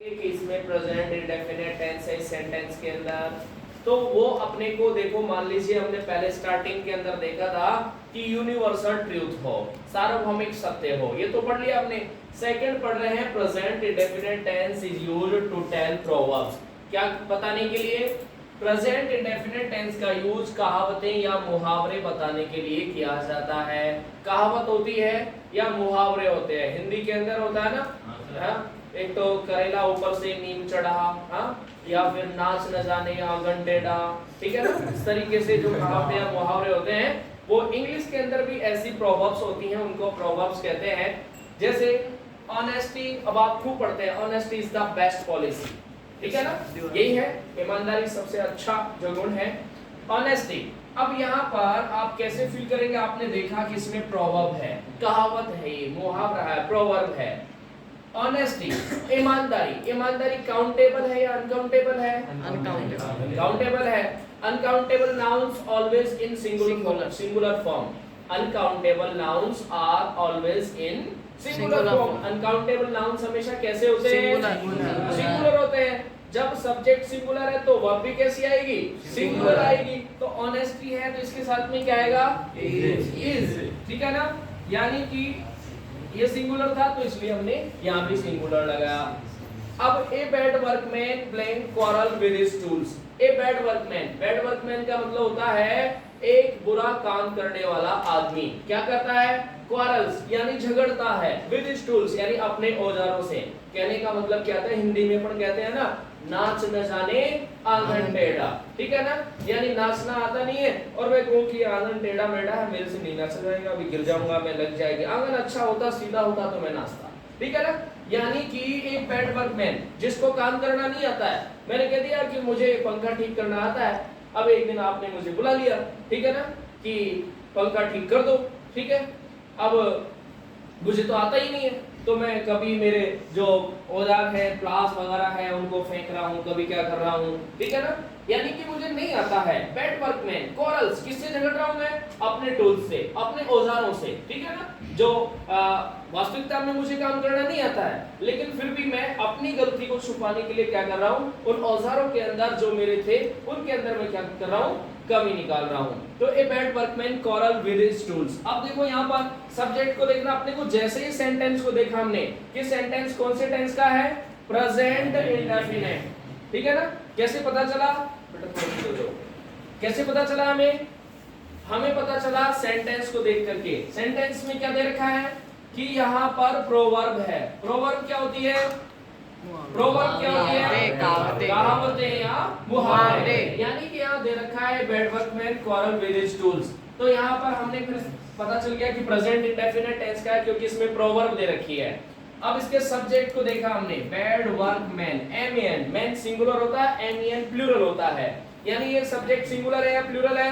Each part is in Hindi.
कि इसमें प्रेजेंट इंडेफिनिट टेंस है सेंटेंस के अंदर, तो वो अपने को देखो, मान लीजिए हमने पहले स्टार्टिंग के अंदर देखा था कि यूनिवर्सल ट्रूथ हो, सार्वभौमिक सत्य हो, ये तो पढ़ लिया हमने। सेकंड पढ़ रहे हैं present indefinite tense is used to tell proverbs, क्या बताने के लिए? प्रेजेंट इंडेफिनिट टेंस का यूज कहावतें या मुहावरे बताने के लिए किया जाता है। कहावत होती है या मुहावरे होते हैं, हिंदी के अंदर होता है ना, एक तो करेला ऊपर से नीम चढ़ा, हाँ, या फिर नाच न जाने आंगन टेढ़ा, ठीक है ना। इस तरीके से जो कहावतें या मुहावरे होते हैं, वो इंग्लिश के अंदर भी ऐसी प्रोवर्ब्स होती हैं, उनको प्रोवर्ब्स कहते हैं। जैसे ऑनेस्टी, अब आप खूब पढ़ते हैं, honesty is the best policy, ठीक है ना, यही है, ईमानदारी सबसे अच्छा जो गुण है, ऑनेस्टी। अब यहाँ पर आप कैसे फील करेंगे? आपने देखा कि इसमें प्रोवर्ब है, कहावत है, ये मुहावरा है, प्रोवर्ब है। ऑनेस्टी, ईमानदारी, ईमानदारी काउंटेबल है या अनकाउंटेबल है? अनकाउंटेबल। काउंटेबल है। Uncountable nouns always in singular form, uncountable nouns are always in singular form. Uncountable nouns हमेशा कैसे होते हैं? सिंगुलर होते हैं। जब सब्जेक्ट सिंगुलर है तो वर्ब भी कैसी आएगी? सिंगुलर आएगी। तो ऑनेस्टी है तो इसके साथ में क्या आएगा? इज, ठीक है ना। यानी कि ये सिंगुलर था तो इसलिए हमने यहाँ भी सिंगुलर लगाया। अब a bad workman playing quarrel with his tools. A bad workman, bad workman का मतलब होता है एक बुरा काम करने वाला आदमी। क्या करता है? क्वारल्स यानी झगड़ता है, विद हिज टूल्स यानी अपने औजारों से। कहने का मतलब क्या था, हिंदी में अपन कहते हैं ना, नाच न जाने आंगन टेढ़ा, ठीक है ना, यानी नाचना आता नहीं है और मैं कहूं कि आंगन टेढ़ा मेढ़ा है, मेरे से नहीं नाचा जाएगा, अभी गिर जाऊंगा मैं, लग जाएगी। आंगन अच्छा होता, सीधा होता तो मैं नाचता, ठीक है ना। यानी कि एक बैड वर्कमैन जिसको काम करना नहीं आता है, मैंने कह दिया कि मुझे पंखा ठीक करना आता है, अब एक दिन आपने मुझे बुला लिया, ठीक है ना, कि पंखा ठीक कर दो, ठीक है। अब मुझे तो आता ही नहीं है, तो मैं कभी मेरे जो औजार है, प्लास वगैरह है, उनको फेंक रहा हूँ, कभी क्या कर रहा हूँ, ठीक है ना। यानी कि मुझे नहीं आता है। बैड वर्कमैन, कोरल्स, किससे झगड़ रहा हूँ मैं? अपने टूल्स से, अपने औजारों से, ठीक है ना। जो वास्तविकता में मुझे काम करना नहीं आता है, लेकिन फिर भी मैं अपनी गलती को छुपाने के लिए क्या कर रहा हूँ, उन औजारों के अंदर जो मेरे थे उनके अंदर मैं क्या कर रहा हूँ, कमी निकाल रहा हूँ। तो a bad workman coral with his tools. अब देखो यहाँ पर सब्जेक्ट को देखना अपने को, जैसे ही सेंटेंस को देखा हमने कि सेंटेंस कौन से टेंस का है? प्रेजेंट इंडेफिनिट, ठीक है ना। कैसे पता चला? कैसे पता चला हमें पता चला सेंटेंस को देख करके। सेंटेंस में क्या दे रखा है कि यहाँ पर प्रोवर्ब है। प्रोवर्ब क्या होती है? प्रोवर्ब क्या होती है? कहावतें या मुहावरे। यानी कि यहाँ दे रखा है bad workman quarrel with his tools, तो यहाँ पर हमने फिर पता चल गया कि प्रेजेंट इंडेफिनिट टेंस का है, क्योंकि इसमें प्रोवर्ब दे रखी है। अब इसके सब्जेक्ट को देखा हमने, bad workman, MN, man singular होता है, एमएन प्लूरल होता है। यानी ये सब्जेक्ट सिंगुलर है या प्लूरल है?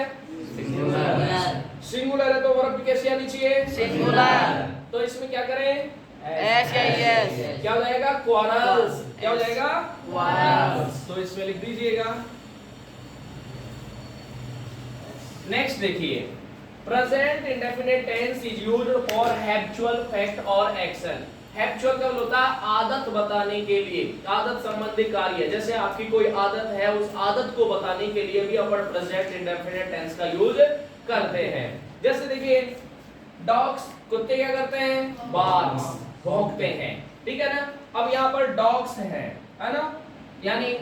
सिंगुलर है तो वर्ब कैसे आनी चाहिए? सिंगुलर। तो इसमें क्या करें? एस। क्या हो जाएगा? क्वारल्स। क्या हो जाएगा? क्वारल्स। तो इसमें लिख दीजिएगा। नेक्स्ट देखिए, present indefinite tense is used for habitual fact और एक्शन। हैबिचुअल का होता है आदत बताने के लिए, आदत संबंधी कार्य। जैसे आपकी कोई आदत है, उस आदत को बताने के लिए भी अपन प्रेजेंट इंडेफिनिट टेंस का यूज करते हैं। जैसे देखिए, डॉग्स, कुत्ते क्या करते हैं? बार्क्स, भौंकते हैं, ठीक है ना। अब यहाँ पर डॉग्स है ना, यानी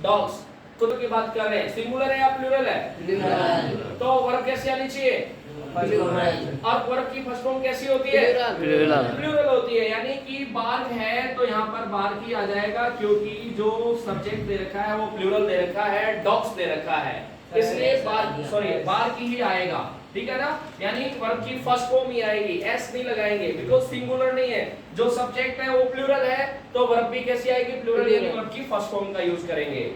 डॉग्स, कुत्तों की बात कर रहे हैं, सिंगुलर है या प्लूरल है? प्लूरल। तो वर्ब कैसे आनी चाहिए? और वर्ब की फर्स्ट फॉर्म कैसी होती है? प्लूरल होती है। यानी कि बार्क है तो यहाँ पर बार्क ही आ जाएगा, क्योंकि जो सब्जेक्ट दे रखा है वो प्लूरल दे रखा है, डॉग्स दे रखा है, इसलिए बार्क ही आएगा, ठीक है ना। यानी वर्ब की फर्स्ट फॉर्म ही आएगी, एस नहीं लगाएंगे, बिकॉज़ सिंगुलर नहीं है, जो सब्जेक्ट है वो प्लूरल है, तो वर्ब भी कैसी आएगी? प्लूरल, यानी वर्ब की फर्स्ट फॉर्म का यूज करेंगे।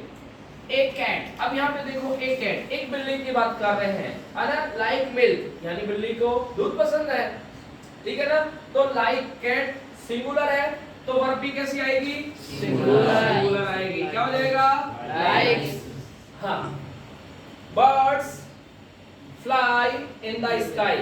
एक कैट, अब यहाँ पे देखो, एक कैट, एक बिल्ली की बात कर रहे हैं, है ना। लाइक मिल्क, यानी बिल्ली को दूध पसंद है, ठीक है ना। तो लाइक कैट सिंगुलर है, तो वर्ब भी कैसी आएगी? सिंगुलर आएगी। क्या हो जाएगा? लाइक्स। हाँ, birds fly in the sky.